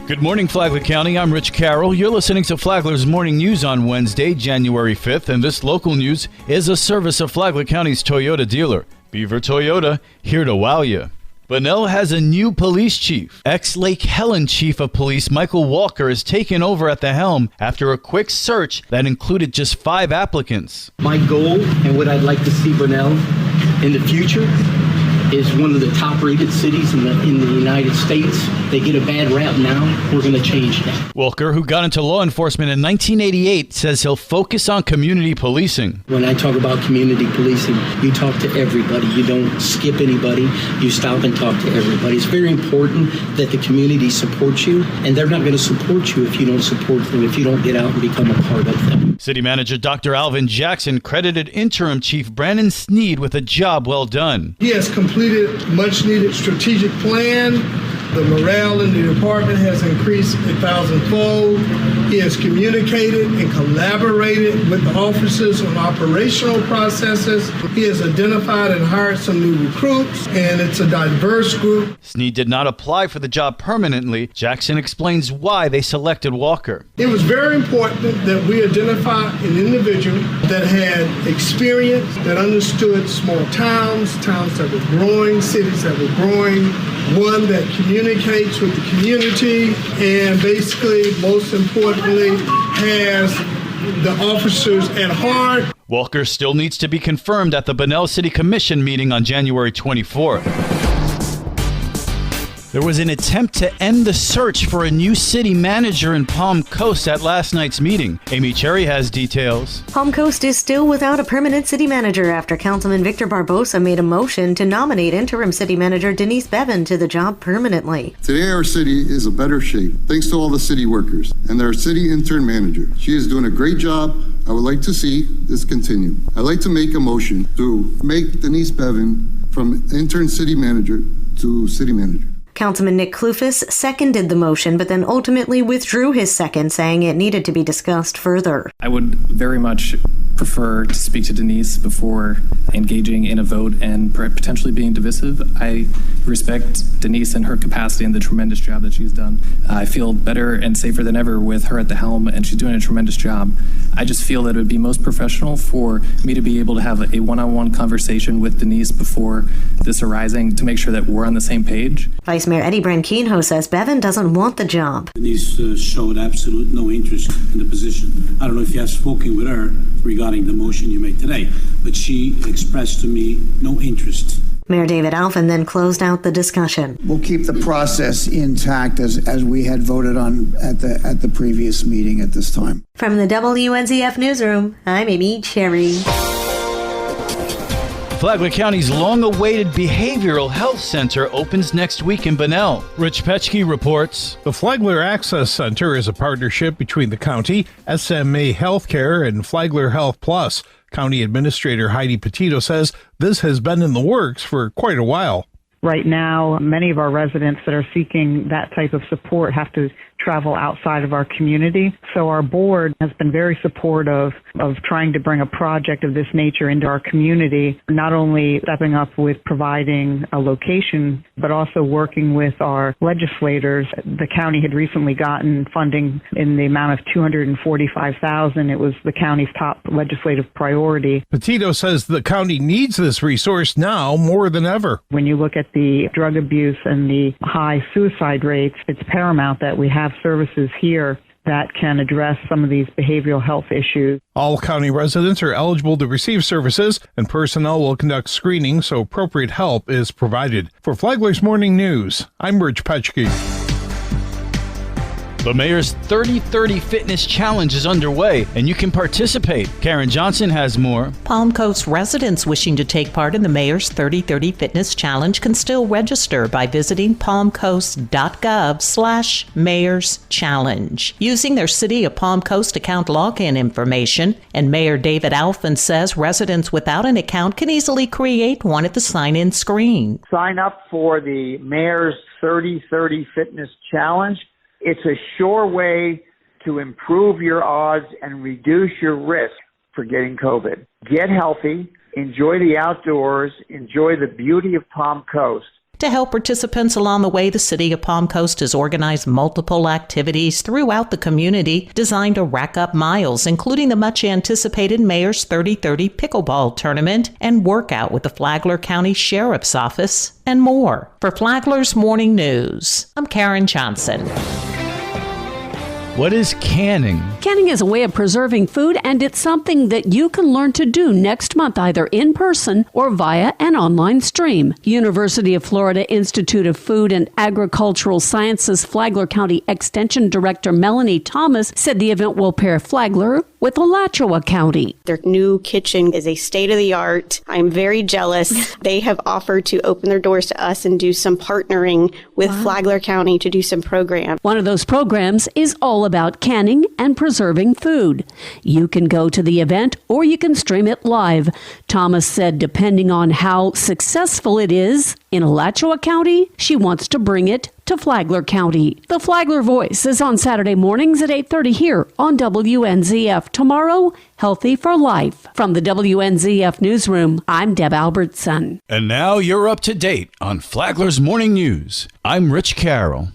Good morning, Flagler County. I'm Rich Carroll. You're listening to Flagler's Morning News on Wednesday, January 5th, and this local news is a service of Flagler County's Toyota dealer, Beaver Toyota, here to wow you. Bunnell has a new police chief. Ex-Lake Helen Chief of Police Michael Walker is taken over at the helm after a quick search that included just 5 applicants. My goal and what I'd like to see Bunnell in the future is one of the top-rated cities in the United States. They get a bad rap now. We're going to change that. Walker, who got into law enforcement in 1988, says he'll focus on community policing. When I talk about community policing, you talk to everybody. You don't skip anybody. You stop and talk to everybody. It's very important that the community supports you, and they're not going to support you if you don't support them, if you don't get out and become a part of them. City Manager Dr. Alvin Jackson credited Interim Chief Brandon Sneed with a job well done. He has completed much-needed strategic plan. The morale in the department has increased 1,000-fold. He has communicated and collaborated with the officers on operational processes. He has identified and hired some new recruits, and it's a diverse group. Sneed did not apply for the job permanently. Jackson explains why they selected Walker. It was very important that we identify an individual that had experience, that understood small towns that were growing, cities that were growing, one that communicates with the community, and basically, most importantly, has the officers at heart. Walker still needs to be confirmed at the Bunnell City Commission meeting on January 24th. There was an attempt to end the search for a new city manager in Palm Coast at last night's meeting. Amy Cherry has details. Palm Coast is still without a permanent city manager after Councilman Victor Barbosa made a motion to nominate interim city manager Denise Bevan to the job permanently. Today our city is in better shape thanks to all the city workers and our city intern manager. She is doing a great job. I would like to see this continue. I'd like to make a motion to make Denise Bevan from intern city manager to city manager. Councilman Nick Kloufis seconded the motion, but then ultimately withdrew his second, saying it needed to be discussed further. I would very much prefer to speak to Denise before engaging in a vote and potentially being divisive. I respect Denise and her capacity and the tremendous job that she's done. I feel better and safer than ever with her at the helm, and she's doing a tremendous job. I just feel that it would be most professional for me to be able to have a one-on-one conversation with Denise before this arising to make sure that we're on the same page. Vice Mayor Eddie Branquinho says Bevan doesn't want the job. Denise showed absolute no interest in the position. I don't know if you have spoken with her regarding the motion you made today, but she expressed to me no interest. Mayor David Alphen then closed out the discussion. We'll keep the process intact as we had voted on at the previous meeting at this time. From the WNZF Newsroom, I'm Amy Cherry. Flagler County's long-awaited Behavioral Health Center opens next week in Bunnell. Rich Petchke reports. The Flagler Access Center is a partnership between the county, SMA Healthcare, and Flagler Health Plus. County Administrator Heidi Petito says this has been in the works for quite a while. Right now, many of our residents that are seeking that type of support have to travel outside of our community. So our board has been very supportive of trying to bring a project of this nature into our community, not only stepping up with providing a location, but also working with our legislators. The county had recently gotten funding in the amount of $245,000. It was the county's top legislative priority. Petito says the county needs this resource now more than ever. When you look at the drug abuse and the high suicide rates, it's paramount that we have services here that can address some of these behavioral health issues. All county residents are eligible to receive services, and personnel will conduct screening so appropriate help is provided. For Flagler's Morning News, I'm Rich Petchke. The Mayor's 30-30 Fitness Challenge is underway, and you can participate. Karen Johnson has more. Palm Coast residents wishing to take part in the Mayor's 30-30 Fitness Challenge can still register by visiting palmcoast.gov/mayorschallenge using their City of Palm Coast account login information. And Mayor David Alphen says residents without an account can easily create one at the sign-in screen. Sign up for the Mayor's 30-30 Fitness Challenge. It's a sure way to improve your odds and reduce your risk for getting COVID. Get healthy, enjoy the outdoors, enjoy the beauty of Palm Coast. To help participants along the way, the city of Palm Coast has organized multiple activities throughout the community designed to rack up miles, including the much-anticipated Mayor's 30-30 Pickleball Tournament and workout with the Flagler County Sheriff's Office, and more. For Flagler's Morning News, I'm Karen Johnson. What is canning? Canning is a way of preserving food, and it's something that you can learn to do next month, either in person or via an online stream. University of Florida Institute of Food and Agricultural Sciences Flagler County Extension Director Melanie Thomas said the event will pair Flagler with Alachua County. Their new kitchen is a state-of-the-art. I'm very jealous. They have offered to open their doors to us and do some partnering with Flagler County to do some programs. One of those programs is all about canning and preserving food. You can go to the event or you can stream it live. Thomas said depending on how successful it is in Alachua County, she wants to bring it to Flagler County. The Flagler Voice is on Saturday mornings at 8:30 here on WNZF. Tomorrow, Healthy for Life. From the WNZF Newsroom, I'm Deb Albertson. And now you're up to date on Flagler's Morning News. I'm Rich Carroll.